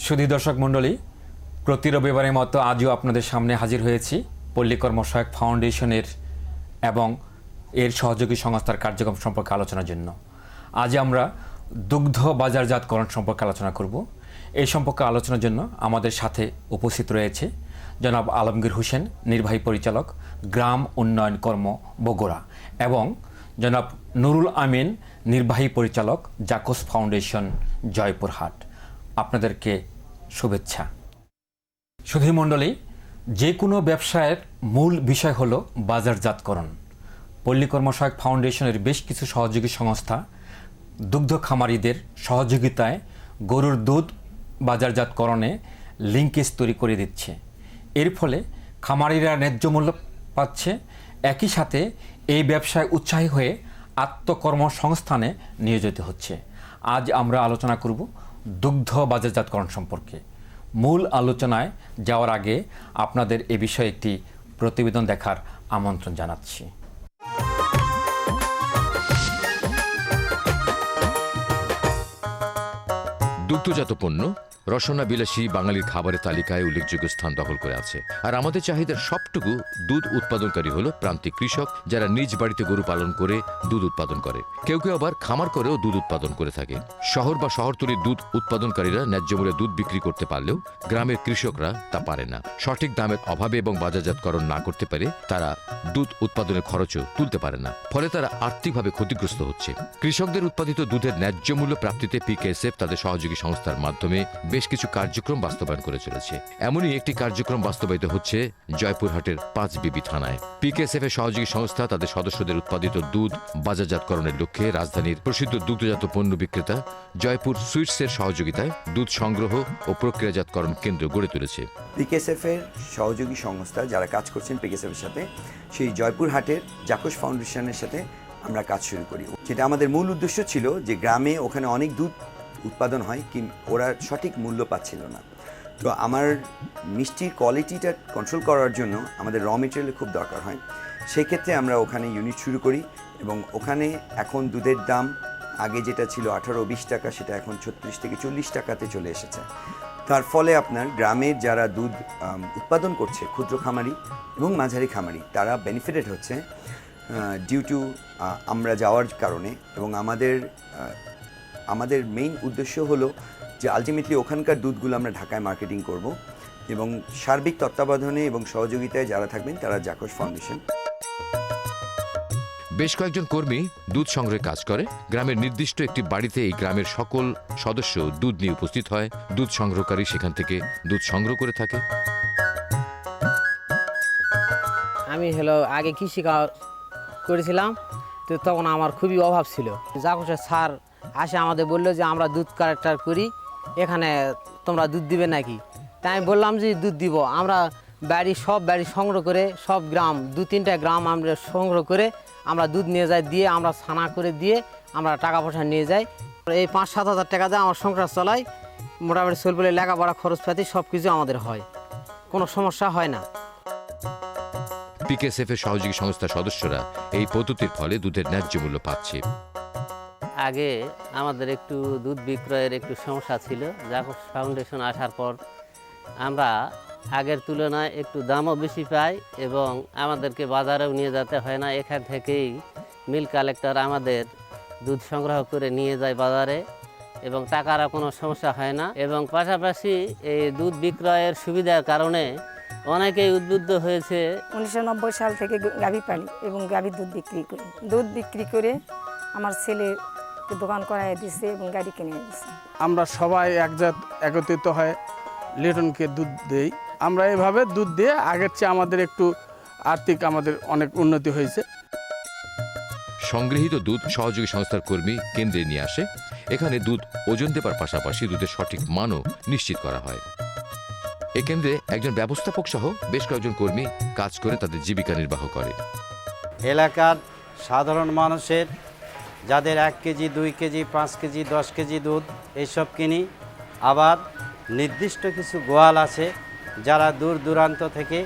সুধী দর্শক মণ্ডলী, প্রতি রবিবারের মতো আজও আপনাদের সামনে হাজির হয়েছি পল্লী কর্মসহায়ক ফাউন্ডেশনের এবং এর সহযোগী সংস্থার কার্যক্রম সম্পর্কে আলোচনার জন্য। আজ আমরা দুগ্ধ বাজারজাতকরণ সম্পর্কে আলোচনা করব। এই সম্পর্কে আলোচনার জন্য আমাদের সাথে উপস্থিত রয়েছে জনাব আলমগীর হোসেন, নির্বাহী পরিচালক, গ্রাম উন্নয়ন কর্ম, বগুড়া, এবং জনাব নুরুল আমিন, নির্বাহী পরিচালক, জাকোস ফাউন্ডেশন, জয়পুরহাট। আপনাদেরকে শুভেচ্ছা। সুধী মণ্ডলী, যে কোনো ব্যবসায়ের মূল বিষয় হল বাজারজাতকরণ। পল্লী কর্মসহায়ক ফাউন্ডেশনের বেশ কিছু সহযোগী সংস্থা দুগ্ধ খামারিদের সহযোগিতায় গরুর দুধ বাজারজাতকরণে লিঙ্কেজ তৈরি করে দিচ্ছে। এর ফলে খামারিরা ন্যায্য মূল্য পাচ্ছে, একই সাথে এই ব্যবসায় উৎসাহী হয়ে আত্মকর্মসংস্থানে নিয়োজিত হচ্ছে। আজ আমরা আলোচনা করব দুগ্ধ বাজারজাতকরণ সম্পর্কে। মূল আলোচনায় যাওয়ার আগে আপনাদের এ বিষয়ে একটি প্রতিবেদন দেখার আমন্ত্রণ জানাচ্ছি। দুগ্ধজাত পণ্য রসনা বিলাসী বাঙালির খাবারের তালিকায় উল্লেখযোগ্য স্থান দখল করে আছে। আর আমাদের চাহিদার সবটুকু দুধ উৎপাদনকারী হলো প্রান্তিক কৃষক, যারা নিজ বাড়িতে গরু পালন করে দুধ উৎপাদন করে। কেউ কেউ আবার খামার করেও দুধ উৎপাদন করে থাকে। শহর বা শহরতলির দুধ উৎপাদনকারীরা ন্যায্য মূল্যে দুধ বিক্রি করতে পারলেও গ্রামের কৃষকরা তা পারে না। সঠিক দামের অভাবে এবং বাজারজাতকরণ না করতে পারে তারা দুধ উৎপাদনের খরচও তুলতে পারে না, ফলে তারা আর্থিকভাবে ক্ষতিগ্রস্ত হচ্ছে। কৃষকদের উৎপাদিত দুধের ন্যায্য মূল্য প্রাপ্তিতে পিকেএসএফ তাদের সহযোগী সংস্থার মাধ্যমে বেশ কিছু কার্যক্রম বাস্তবায়ন করে চলেছে। এমনই একটি কার্যক্রম বাস্তবায়িত হচ্ছে জয়পুরহাটের 5বিবি থানায়। পিকেএসএফ এর সহযোগী সংস্থা তাদের সদস্যদের উৎপাদিত দুধ বাজারজাতকরণের লক্ষ্যে রাজধানীর প্রসিদ্ধ দুগ্ধজাত পণ্য বিক্রেতা জয়পুর সুইটসের সহযোগিতায় দুধ সংগ্রহ ও প্রক্রিয়াজাতকরণ কেন্দ্র গড়ে তুলেছে। পিকেএসএফ এর সহযোগী সংস্থা যারা কাজ করছেন পিকেএসএফ এর সাথে, সেই জয়পুরহাটের জাকোস ফাউন্ডেশনের সাথে আমরা কাজ শুরু করি। যেটা আমাদের মূল উদ্দেশ্য ছিল যে গ্রামে ওখানে অনেক দুধ উৎপাদন হয়, কিন্তু ওরা সঠিক মূল্য পাচ্ছিল না। তো আমার মিষ্টির কোয়ালিটিটা কন্ট্রোল করার জন্য আমাদের র মেটেরিয়ালের খুব দরকার হয়। সেই ক্ষেত্রে আমরা ওখানে ইউনিট শুরু করি এবং ওখানে এখন দুধের দাম আগে যেটা ছিল 18-20 টাকা, সেটা এখন 36 থেকে 40 টাকাতে চলে এসেছে। তার ফলে আপনার গ্রামের যারা দুধ উৎপাদন করছে, ক্ষুদ্র খামারি এবং মাঝারি খামারি, তারা বেনিফিটেড হচ্ছে ডিউ টু আমরা যাওয়ার কারণে। এবং আমাদের মেইন উদ্দেশ্য হলো যে আলটিমেটলি ওখানকার দুধগুলো আমরা ঢাকায় মার্কেটিং করব, এবং সার্বিক তত্ত্বাবধানে এবং সহযোগিতায় যারা থাকবেন তারা জাকোস ফাউন্ডেশন। বেশ কয়েকজন কর্মী দুধ সংগ্রহে কাজ করে। গ্রামের নির্দিষ্ট একটি বাড়িতে এই গ্রামের সকল সদস্য দুধ নিয়ে উপস্থিত হয়। দুধ সংগ্রহকারী সেখান থেকে দুধ সংগ্রহ করে থাকে। আমি আগে কৃষি করেছিলাম, তো তখন আমার খুবই অভাব ছিল। জাকোসের স্যার আসে আমাদের বললো যে আমরা দুধ কালেক্টর করি, এখানে তোমরা দুধ দিবে নাকি? তাই আমি বললাম যে দুধ দিব। আমরা সব বাড়ি সংগ্রহ করে, সব গ্রাম 2-3টা গ্রাম আমরা সংগ্রহ করে আমরা দুধ নিয়ে যাই, দিয়ে আমরা ছানা করে দিয়ে আমরা টাকা পয়সা নিয়ে যাই। এই 5-7 হাজার টাকা দিয়ে আমার সংসার চলাই, মোটামুটি চলবলে লেখাপড়া খরচপাতি সব কিছু আমাদের হয়, কোনো সমস্যা হয় না। পিকেএসএফ এর সহযোগী সংস্থার সদস্যরা এই পদ্ধতির ফলে দুধের ন্যায্য মূল্য পাচ্ছে। আগে আমাদের একটু দুধ বিক্রয়ের একটু সমস্যা ছিল। জাকোস ফাউন্ডেশন আসার পর আমরা আগের তুলনায় একটু দামও বেশি পাই এবং আমাদেরকে বাজারেও নিয়ে যেতে হয় না। এখান থেকেই মিল কালেক্টর আমাদের দুধ সংগ্রহ করে নিয়ে যায় বাজারে, এবং টাকারও কোনো সমস্যা হয় না। এবং পাশাপাশি এই দুধ বিক্রয়ের সুবিধার কারণে অনেকেই উদ্বুদ্ধ হয়েছে। 1990 সাল থেকে গাভী পালি এবং গাভীর দুধ বিক্রি করি। দুধ বিক্রি করে আমার ছেলে দোকান করায় দিচ্ছে এবং গাড়ি কিনে দিচ্ছে। আমরা সবাই একত্রিত হয়ে লিটনকে দুধ দেই। আমরা এভাবে দুধ দিয়ে আগের চেয়ে আমাদের একটু আর্থিক আমাদের অনেক উন্নতি হয়েছে। সংগৃহীত দুধ সহযোগী সংস্থার কর্মী কেন্দ্রে নিয়ে আসে। এখানে দুধ ওজন দেবার পাশাপাশি দুধের সঠিক মানও নিশ্চিত করা হয়। এ কেন্দ্রে একজন ব্যবস্থাপক সহ বেশ কয়েকজন কর্মী কাজ করে তাদের জীবিকা নির্বাহ করে। এলাকার সাধারণ মানুষের যাদের 1 কেজি, 2 কেজি, 5 কেজি, 10 কেজি দুধ এইসব কিনি। আবার নির্দিষ্ট কিছু গোয়াল আছে যারা দূর দূরান্ত থেকে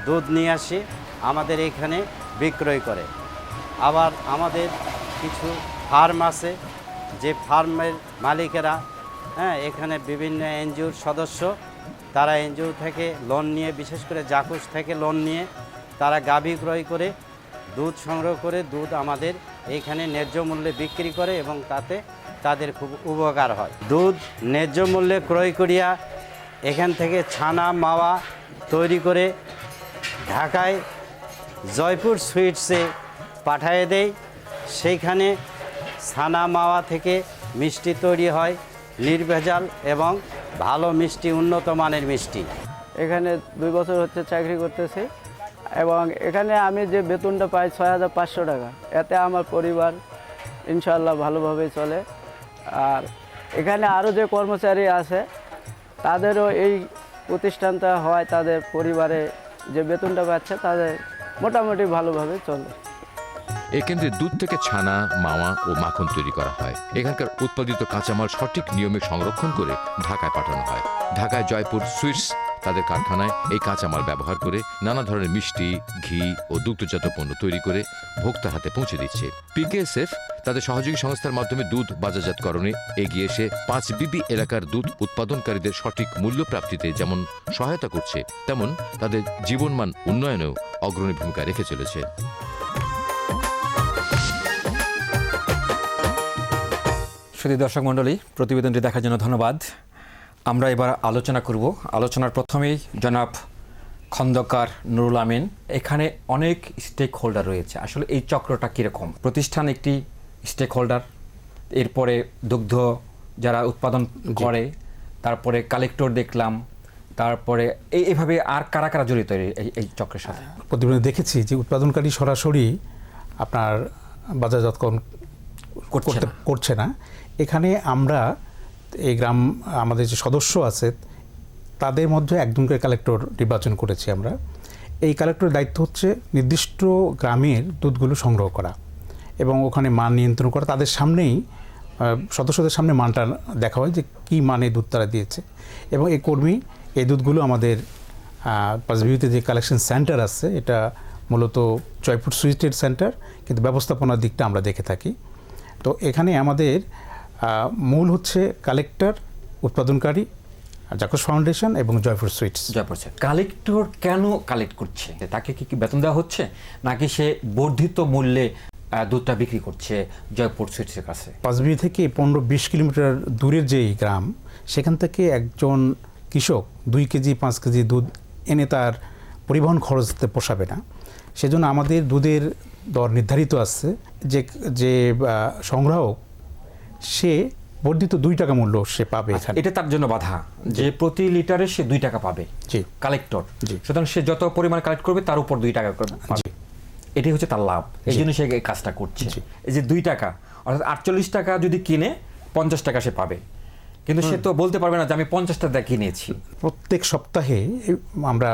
দুধ নিয়ে আসে আমাদের এখানে বিক্রয় করে। আবার আমাদের কিছু ফার্ম আছে, যে ফার্মের মালিকেরা হ্যাঁ, এখানে বিভিন্ন এনজিওর সদস্য, তারা এনজিও থেকে লোন নিয়ে, বিশেষ করে জাকুশ থেকে লোন নিয়ে তারা গাভী ক্রয় করে দুধ সংগ্রহ করে দুধ আমাদের এইখানে ন্যায্য মূল্যে বিক্রি করে এবং তাতে তাদের খুব উপকার হয়। দুধ ন্যায্য মূল্যে ক্রয় করিয়া এখান থেকে ছানা মাওয়া তৈরি করে ঢাকায় জয়পুর সুইটসে পাঠিয়ে দেয়। সেইখানে ছানা মাওয়া থেকে মিষ্টি তৈরি হয়, নির্ভেজাল এবং ভালো মিষ্টি, উন্নত মানের মিষ্টি। এখানে 2 বছর হচ্ছে চাকরি করতেছি এবং এখানে আমি যে বেতনটা পাই 6,500 টাকা, এতে আমার পরিবার ইনশাআল্লাহ ভালোভাবেই চলে। আর এখানে আরও যে কর্মচারী আছে তাদেরও এই প্রতিষ্ঠানটা হয়, তাদের পরিবারে যে বেতনটা পাচ্ছে তাদের মোটামুটি ভালোভাবে চলে। এই কেন্দ্রে দুধ থেকে ছানা, মাওয়া ও মাখন তৈরি করা হয়। এখানকার উৎপাদিত কাঁচামাল সঠিক নিয়মে সংরক্ষণ করে ঢাকায় পাঠানো হয়। ঢাকায় জয়পুর সুইটস তাদের কারখানায় এই কাঁচামাল ব্যবহার করে নানা ধরনের মিষ্টি, ঘি ও দুগ্ধজাত পণ্য তৈরি করে ভোক্তার হাতে পৌঁছে দিচ্ছে। পিকেএসএফ তাদের সহযোগী সংস্থার মাধ্যমে দুধ বাজারজাতকরণে এগিয়ে এসে 5BB এলাকার দুধ উৎপাদনকারীদের সঠিক মূল্য প্রাপ্তিতে যেমন সহায়তা করছে, তেমন তাদের জীবনমান উন্নয়নেও অগ্রণী ভূমিকা রেখে চলেছে। শুধু দর্শক মণ্ডলী, প্রতিবেদনটি দেখার জন্য ধন্যবাদ। আমরা এবার আলোচনা করব। আলোচনার প্রথমেই জনাব খন্দকার নুরুল আমিন, এখানে অনেক স্টেক হোল্ডার রয়েছে, আসলে এই চক্রটা কীরকম? প্রতিষ্ঠান একটি স্টেক হোল্ডার, এরপরে দুগ্ধ যারা উৎপাদন করে, তারপরে কালেক্টর দেখলাম, তারপরে এইভাবে আর কারা কারা জড়িত এই চক্রের সাথে? প্রতিবেদনে দেখেছি যে উৎপাদনকারী সরাসরি আপনার বাজারজাতকরণ করছে না। এখানে আমরা এই গ্রাম আমাদের যে সদস্য আছে তাদের মধ্যে একজনকে কালেক্টর নির্বাচন করেছি আমরা। এই কালেক্টরের দায়িত্ব হচ্ছে নির্দিষ্ট গ্রামের দুধগুলো সংগ্রহ করা এবং ওখানে মান নিয়ন্ত্রণ করা। তাদের সামনেই সদস্যদের সামনে মানটা দেখা হয় যে কী মানে দুধ তারা দিয়েছে, এবং এই কর্মী এই দুধগুলো আমাদের 5BBতে যে কালেকশন সেন্টার আছে, এটা মূলত জয়পুর সুইটের সেন্টার, কিন্তু ব্যবস্থাপনার দিকটা আমরা দেখে থাকি। তো এখানে আমাদের মূল হচ্ছে কালেক্টর, উৎপাদনকারী, জাকস ফাউন্ডেশন এবং জয়পুর সুইটস। কালেক্টর কেন কালেক্ট করছে? তাকে কি বেতন দেওয়া হচ্ছে, নাকি সে বর্ধিত মূল্যে দুধটা বিক্রি করছে জয়পুর সুইটসের কাছে? 5BB থেকে 15-20 কিলোমিটার দূরের যেই গ্রাম, সেখান থেকে একজন কৃষক 2 কেজি 5 কেজি দুধ এনে তার পরিবহন খরচতে পোষাবে না। সেজন্য আমাদের দুধের দর নির্ধারিত আছে যে সংগ্রাহক সে বর্ধিত 2 টাকা মূল্য সে পাবে। এটা তার জন্য বাধা যে প্রতি লিটারে সে 2 টাকা পাবে কালেক্টর, সুতরাং সে যত পরিমাণ কালেক্ট করবে তার উপর 2 টাকা পাবে। এটাই হচ্ছে তার লাভ, এই জন্য সে এই কাজটা করছে। এই যে 2 টাকা অর্থাৎ 48 টাকা যদি কিনে 50 টাকা সে পাবে, কিন্তু সে তো বলতে পারবে না যে আমি 50 টাকা কিনেছি। প্রত্যেক সপ্তাহে আমরা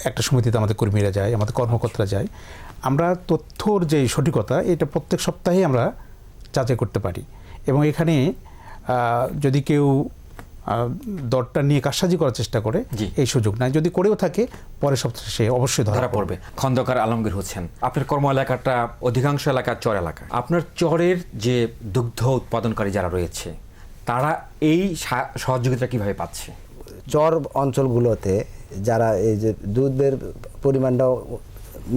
একটা সমিতিতে আমাদের কর্মীরা যায়, আমাদের কর্মকর্তারা যায়, আমরা তথ্যর যে সঠিকতা এটা প্রত্যেক সপ্তাহে আমরা যাচাই করতে পারি। এবং এখানে যদি কেউ দরটা নিয়ে কারসাজি করার চেষ্টা করে, এই সুযোগ নাই। যদি করেও থাকে পরের সপ্তাহে সে অবশ্যই ধরা পড়বে। খন্দকার আলমগীর হোসেন, আপনার কর্ম এলাকাটা অধিকাংশ এলাকা চর এলাকা। আপনার চরের যে দুগ্ধ উৎপাদনকারী যারা রয়েছে তারা এই সহযোগিতা কিভাবে পাচ্ছে? চর অঞ্চলগুলোতে যারা এই যে দুধের পরিমাণটাও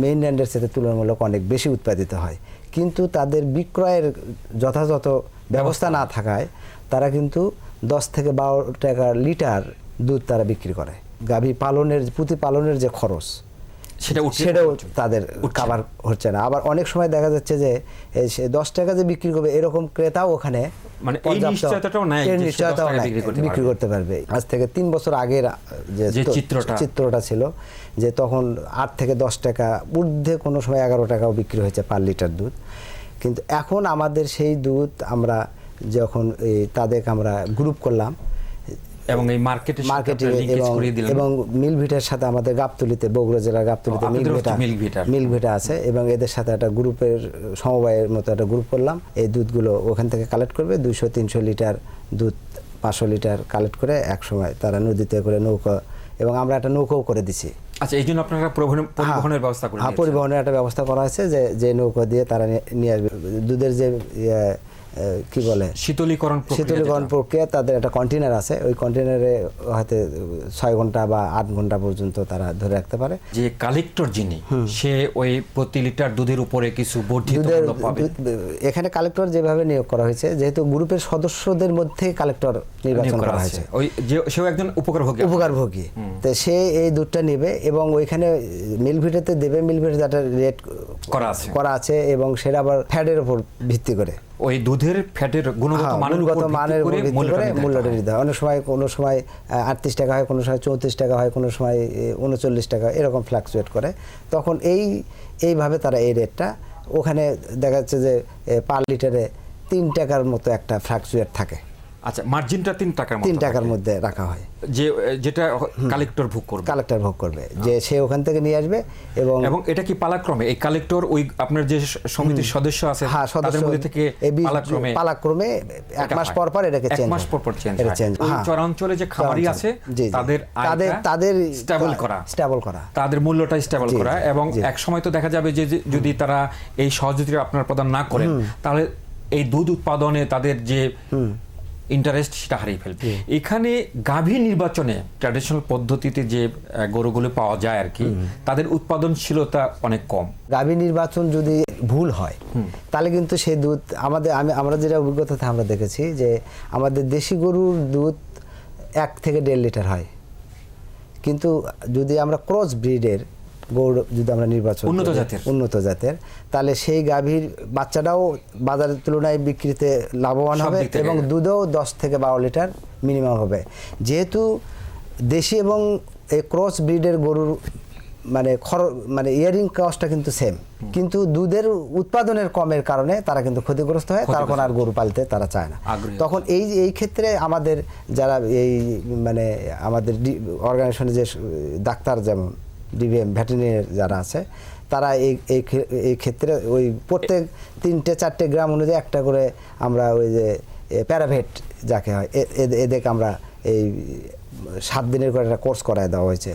মেইনল্যান্ডের সাথে তুলনামূলক অনেক বেশি উৎপাদিত হয়, কিন্তু তাদের বিক্রয়ের যথাযথ ব্যবস্থা না থাকায় তারা কিন্তু 10 থেকে 12 টাকা লিটার দুধ তারা বিক্রি করে। গাভী পালনের, প্রতিপালনের যে খরচ সেটাও তাদের কাভার হচ্ছে না। আবার অনেক সময় দেখা যাচ্ছে যে 10 টাকা যে বিক্রি করবে এরকম ক্রেতাও ওখানে বিক্রি করতে পারবে। আজ থেকে 3 বছর আগের যে চিত্রটা ছিল যে তখন 8 থেকে 10 টাকা ঊর্ধ্বে, কোনো সময় 11 টাকাও বিক্রি হয়েছে পার লিটার দুধ। কিন্তু এখন আমাদের সেই দুধ আমরা যখন তাদেরকে আমরা গ্রুপ করলাম এবং এই মার্কেটে এবং মিলভিটার সাথে আমাদের গাবতলীতে, বগুড়া জেলার গাবতলীতে মিলভিটা আছে, এবং এদের সাথে একটা গ্রুপের সমবায়ের মতো একটা গ্রুপ করলাম। এই দুধগুলো ওখান থেকে কালেক্ট করবে, 200-300 লিটার দুধ, 500 লিটার কালেক্ট করে এক সময় তারা নদীতে করে নৌকা, এবং আমরা একটা নৌকাও করে দিছি। আচ্ছা, এই জন্য আপনারা পরিবহনের ব্যবস্থা করেন? পরিবহনের একটা ব্যবস্থা করা হয়েছে যে নৌকা দিয়ে তারা নিয়ে আসবে। দুধের যে কি বলে শীতলীকরণ প্রক্রিয়া, তাদের একটা কন্টেনার আছে, ওই কন্টেনারে হয়তো 6 ঘন্টা বা 8 ঘন্টা পর্যন্ত তারা ধরে রাখতে পারে। যে কালেক্টর যিনি, সে ওই প্রতি লিটার দুধের উপরে কিছু বর্ধিত মূল্য পাবে। এখানে কালেক্টর যেভাবে নিয়োগ করা হয়েছে, যেহেতু গ্রুপের সদস্যদের মধ্যে কালেক্টর নির্বাচন করা হয়েছে, ওই যে সেও একজন উপকারভোগী, তো সে এই দুধটা নেবে এবং ওইখানে মিলভিটেতে দেবে। মিলভিটে একটা রেট করা আছে এবং সেটা আবার ফ্যাটের উপর ভিত্তি করে, ওই দুধের ফ্যাটের গুণগত মানের উপর ভিত্তি করে মূল্যটা নিতে হয়। অনেক সময় কোনো সময় 38 টাকা হয়, কোনো সময় 34 টাকা হয়, কোনো সময় 39 টাকা, এরকম ফ্লাকচুয়েট করে। তখন এইভাবে তারা এই রেটটা, ওখানে দেখা যাচ্ছে যে পার লিটারে 3 টাকার মতো একটা ফ্লাকচুয়েট থাকে। আচ্ছা, মার্জিনটা 3 টাকার মধ্যে রাখা হয়, যেটা কালেক্টর ভোগ করবে, যে সে ওখান থেকে নিয়ে আসবে। এবং এটা কি পালাক্রমে এই কালেক্টর ওই আপনার যে সমিতির সদস্য আছে তাদের মধ্যে থেকে পালাক্রমে 1 মাস পর পর এটাকে চেঞ্জ, 1 মাস পর চেঞ্জ হয়। চরাঞ্চলে যে খামারি আছে তাদের স্টেবল করা, তাদের মূল্যটা স্টেবল করা। এবং এক সময় তো দেখা যাবে যে যদি তারা এই সহযোগিতা আপনারা প্রদান না করেন, তাহলে এই দুধ উৎপাদনে তাদের যে ইন্টারেস্ট সেটা হারিয়ে ফেলবে। এখানে গাভী নির্বাচনে ট্র্যাডিশনাল পদ্ধতিতে যে গরুগুলো পাওয়া যায় আর কি, তাদের উৎপাদনশীলতা অনেক কম। গাভী নির্বাচন যদি ভুল হয় তাহলে কিন্তু সেই দুধ আমরা যেটা অভিজ্ঞতা আমরা দেখেছি যে আমাদের দেশি গরুর দুধ 1 থেকে 1.5 লিটার হয়, কিন্তু যদি আমরা ক্রস ব্রিডের গরু যদি আমরা নির্বাচন উন্নত জাতের, তাহলে সেই গাভীর বাচ্চাটাও বাজারের তুলনায় বিক্রিতে লাভবান হবে এবং দুধও 10 থেকে 12 লিটার মিনিমাম হবে। যেহেতু দেশি এবং এই ক্রস ব্রিডের গরুর মানে ইয়ারিং কস্টটা কিন্তু সেম, কিন্তু দুধের উৎপাদনের কমের কারণে তারা কিন্তু ক্ষতিগ্রস্ত হয়, তখন আর গরু পালতে তারা চায় না। তখন এই ক্ষেত্রে আমাদের যারা আমাদের অর্গানাইজেশনে যে ডাক্তার, যেমন ডিভিএম ভেটেরিনারি যারা আছে, তারা এই ক্ষেত্রে ওই প্রত্যেক 3-4 গ্রাম অনুযায়ী একটা করে আমরা ওই যে প্যারাভেট যাকে হয় এদেরকে আমরা এই 7 দিনের করে একটা কোর্স করায় দেওয়া হয়েছে।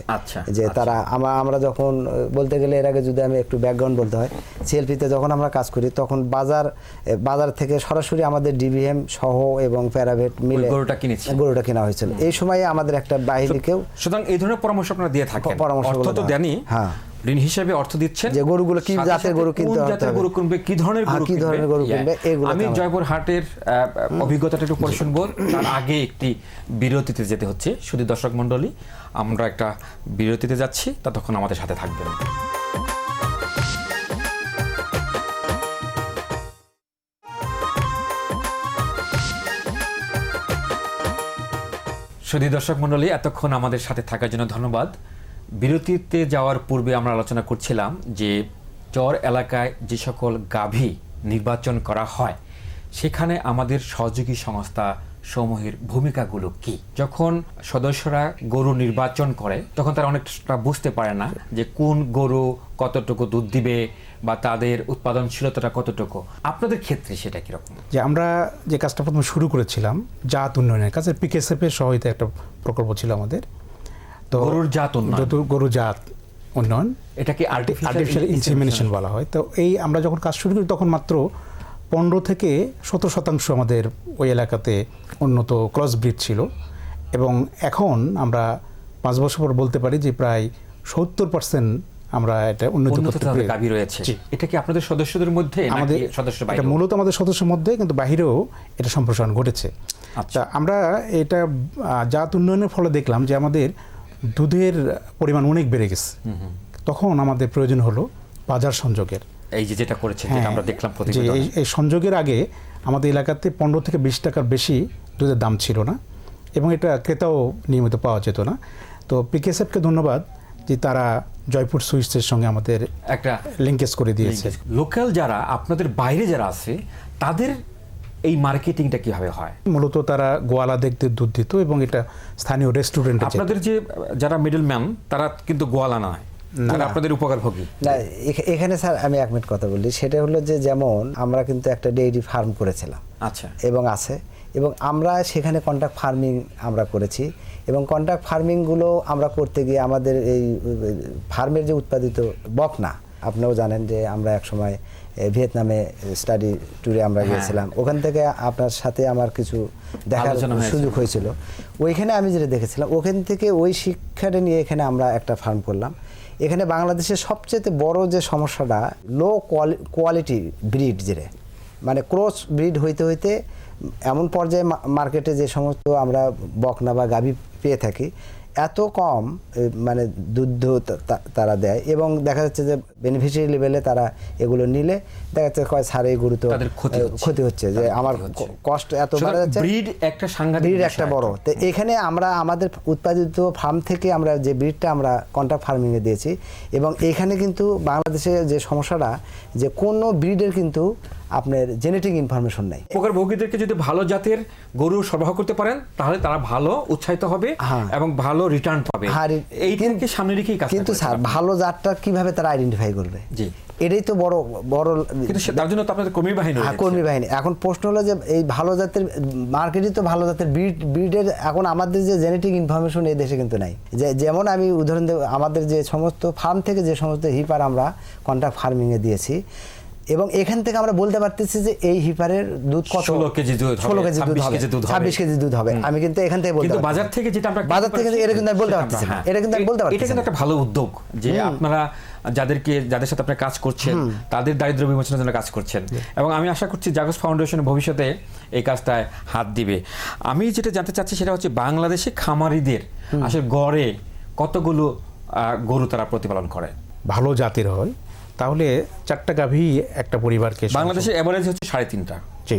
যে তারা আমরা যখন বলতে গেলে এর আগে যদি আমি একটু ব্যাকগ্রাউন্ড বলতে হয়, সিএলপিতে যখন আমরা কাজ করি তখন বাজার থেকে সরাসরি আমাদের ডিভিএম সহ এবং প্যারাভেট মিলে গরুটা কেনা হয়েছিল। এই সময়ে আমাদের একটা বাহিনীকেও, সুতরাং এই ধরনের পরামর্শ আপনারা দিয়ে থাকেন, অর্থ তো দেনই, হ্যাঁ, ঋণ হিসেবে অর্থ দিচ্ছেন যে গরুগুলো কি জাতের গরু কিনতে হবে, গরু কিনবে, কি ধরনের গরু কিনবে। আমি জয়পুর হাটের অভিজ্ঞতাটা একটু পরে শুনবো, তার আগে একটি বিরতিতে যেতে হচ্ছে। শুধু দর্শক মণ্ডলী, আমরা একটা বিরতিতে যাচ্ছি, ততক্ষণ আমাদের সাথে থাকবেন। শুধু দর্শক মণ্ডলী, এতক্ষণ আমাদের সাথে থাকার জন্য ধন্যবাদ। বিরতিতে যাওয়ার পূর্বে আমরা আলোচনা করছিলাম যে চর এলাকায় যে সকল গাভী নির্বাচন করা হয় সেখানে আমাদের সহযোগী সংস্থা সমূহের ভূমিকাগুলো কি। যখন সদস্যরা গরু নির্বাচন করে তখন তারা অনেকটা বুঝতে পারে না যে কোন গরু কতটুকু দুধ দিবে বা তাদের উৎপাদনশীলতাটা কতটুকু। আপনাদের ক্ষেত্রে সেটা কিরকম? যে আমরা যে কাজটা প্রথমে শুরু করেছিলাম জাত উন্নয়নের কাছে, পিকেএসএফ এর সহায়তা একটা প্রকল্প ছিল আমাদের। তো গরুর জাত উন্নয়ন, এটাকে আর্টিফিশিয়াল ইনসেমিনেশন বলা হয়। তো আমরা যখন কাজ শুরু করি তখন মাত্র 15 থেকে 17% আমাদের ওই এলাকাতে উন্নত ক্রস ব্রিড ছিল, এবং এখন আমরা 5 বছর পর বলতে পারি যে প্রায় 70% আমরা এটা উন্নত গাভী রয়েছে। এটা কি আপনাদের সদস্যদের মধ্যে? এটা মূলত আমাদের সদস্যের মধ্যে, কিন্তু বাহিরেও এটা সম্প্রসারণ ঘটেছে। আচ্ছা, আমরা এটা জাত উন্নয়নের ফলে দেখলাম যে আমাদের দুধের পরিমাণ অনেক বেড়ে গেছে। তখন আমাদের প্রয়োজন হলো বাজার সংযোগের। এই যে যেটা করেছে আমরা দেখলাম, এই সংযোগের আগে আমাদের এলাকাতে 15 থেকে 20 টাকার বেশি দুধের দাম ছিল না, এবং এটা ক্রেতাও নিয়মিত পাওয়া যেত না। তো পিকেএসএফকে ধন্যবাদ যে তারা জয়পুর সুইটসের সঙ্গে আমাদের একটা লিঙ্কেজ করে দিয়েছে। লোকাল যারা আপনাদের বাইরে যারা আছে তাদের এই মার্কেটিংটা কিভাবে হয়? মূলত তারা গোয়ালা দেখতে দুধ দিত, এবং এটা স্থানীয় রেস্টুরেন্টে। আপনাদের যে যারা মিডলম্যান তারা কিন্তু গোয়ালা নয়, তারা আপনাদের উপকারভোগী না। এখানে স্যার আমি 1 মিনিট কথা বলি। সেটা হলো যে যেমন আমরা কিন্তু একটা ডেইরি ফার্ম করেছিলাম, আচ্ছা, এবং আছে, এবং আমরা সেখানে কন্ট্রাক্ট ফার্মিং আমরা করেছি, এবং কন্ট্রাক্ট ফার্মিংগুলো আমরা করতে গিয়ে আমাদের এই ফার্মের যে উৎপাদিত বকনা আপনিও জানেন যে আমরা একসময় ভিয়েতনামে স্টাডি ট্যুরে আমরা গিয়েছিলাম, ওখান থেকে আপনার সাথে আমার কিছু দেখার আলোচনা হয়েছিল। সুযোগ হয়েছিল। ওইখানে আমি যেটা দেখেছিলাম, ওখান থেকে ওই শিক্ষাটা নিয়ে এখানে আমরা একটা ফার্ম করলাম। এখানে বাংলাদেশের সবচেয়ে বড় যে সমস্যাটা, লো কোয়ালিটি ব্রিড, যেটা মানে ক্রস ব্রিড হইতে হইতে এমন পর্যায়ে মার্কেটে যে সমস্ত আমরা বকনা বা গাভী পেয়ে থাকি, এত কম মানে দুধ তারা দেয়, এবং দেখা যাচ্ছে যে বেনিফিশিয়ারি লেভেলে তারা এগুলো নিলে দেখা যাচ্ছে কয় সার এই গরু তো তাদের ক্ষতি হচ্ছে, যে আমার কষ্ট এত বাড়া যাচ্ছে। ব্রিড একটা সাংঘাতিক ব্রিড বিষয় একটা বড়। তো এখানে আমরা আমাদের উৎপাদিত ফার্ম থেকে আমরা যে ব্রিডটা আমরা কন্ট্রাক্ট ফার্মিংয়ে দিয়েছি, এবং এখানে কিন্তু বাংলাদেশে যে সমস্যাটা, যে কোনো ব্রিডের কিন্তু আপনার জেনেটিক ইনফরমেশন নাই। উপকার ভোগীদেরকে যদি ভালো জাতের গরু সরবরাহ করতে পারেন, তাহলে তারা ভালো উৎসাহিত হবে এবং ভালো রিটার্ন পাবে। এই দিনকে সামনে রেখেই কাজ কিন্তু স্যার, ভালো জাতটা কিভাবে তারা আইডেন্টিফাই করবে? জি, এটাই তো বড় বড়। কিন্তু তার জন্য তো আপনাদের কর্মী বাহিনী রয়েছে। কর্মী বাহিনী। এখন প্রশ্ন হলো যে এই ভালো জাতের মার্কেটই তো ভালো জাতের ব্রিডের, এখন আমাদের যে জেনেটিক ইনফরমেশন এই দেশে কিন্তু নাই। যেমন আমি উদাহরণ দেব, আমাদের যে সমস্ত ফার্ম থেকে যে সমস্ত হিপার আমরা কন্ট্রাক্ট ফার্মিংয়ে দিয়েছি, এবং এখান থেকে আমরা বলতে পারতেছি যে এই হিপারের দুধ কত, 16 কেজি দুধ হবে, 16 কেজি দুধ 26 হবে, কেজি দুধ হবে, 26 কেজি দুধ হবে। আমি কিন্তু এখান থেকে বলতে কিন্তু পারতেছি। বাজার থেকে যেটা আমরা বাজার থেকে এটা কিন্তু আমি বলতে পারতেছি না, এটা কিন্তু আমি বলতে পারতেছি এটা কিন্তু না। একটা ভালো উদ্যোগ যে আপনারা যাদের সাথে আপনি কাজ করছেন তাদের দারিদ্র্য বিমোচনের জন্য কাজ করছেন, এবং আমি আশা করছি জাগোস ফাউন্ডেশন ভবিষ্যতে এই কাজটায় হাত দিবে। আমি যেটা জানতে চাচ্ছি সেটা হচ্ছে বাংলাদেশে খামারিদের আসলে গড়ে কতগুলো গরু তারা প্রতিপালন করে? ভালো জাতের হয় তাহলে 4টা গাভী একটা পরিবারকে। বাংলাদেশের এভারেজ হচ্ছে 3.5টা। জি।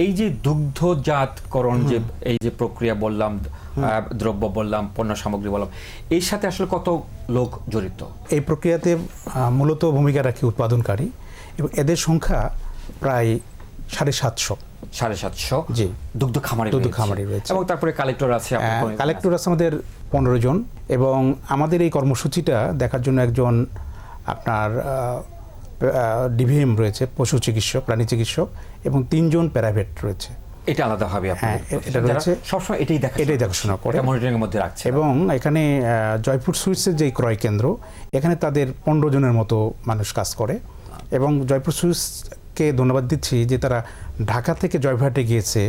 এই যে দুগ্ধজাতকরণ, যে এই যে প্রক্রিয়া বললাম, দ্রব্য বললাম, পণ্য সামগ্রী বললাম, এর সাথে আসলে কত লোক জড়িত? এই প্রক্রিয়াতে মূলত ভূমিকা রাখে উৎপাদনকারী, এবং এদের সংখ্যা প্রায় 750। 750 জি। দুগ্ধ খামারি রয়েছে, এবং তারপরে কালেক্টর আছে। কালেক্টর আছে আমাদের 15 জন, এবং আমাদের এই কর্মসূচিটা দেখার জন্য একজন আপনার ডিভিএম রয়েছে, পশু চিকিৎসক, প্রাণী চিকিৎসক, এবং 3 জন প্রাইভেট রয়েছে। এটা আলাদা হবে, হ্যাঁ, এটা রয়েছে, সবসময় এটাই দেখাশোনা করে, মনিটরিং এর মধ্যে রাখছে। এবং এখানে জয়পুর সুইটসের যে ক্রয় কেন্দ্র, এখানে তাদের 15 জনের মতো মানুষ কাজ করে, এবং জয়পুর সুইটসকে ধন্যবাদ দিচ্ছি যে তারা ঢাকা থেকে জয়পুরহাটে গিয়েছে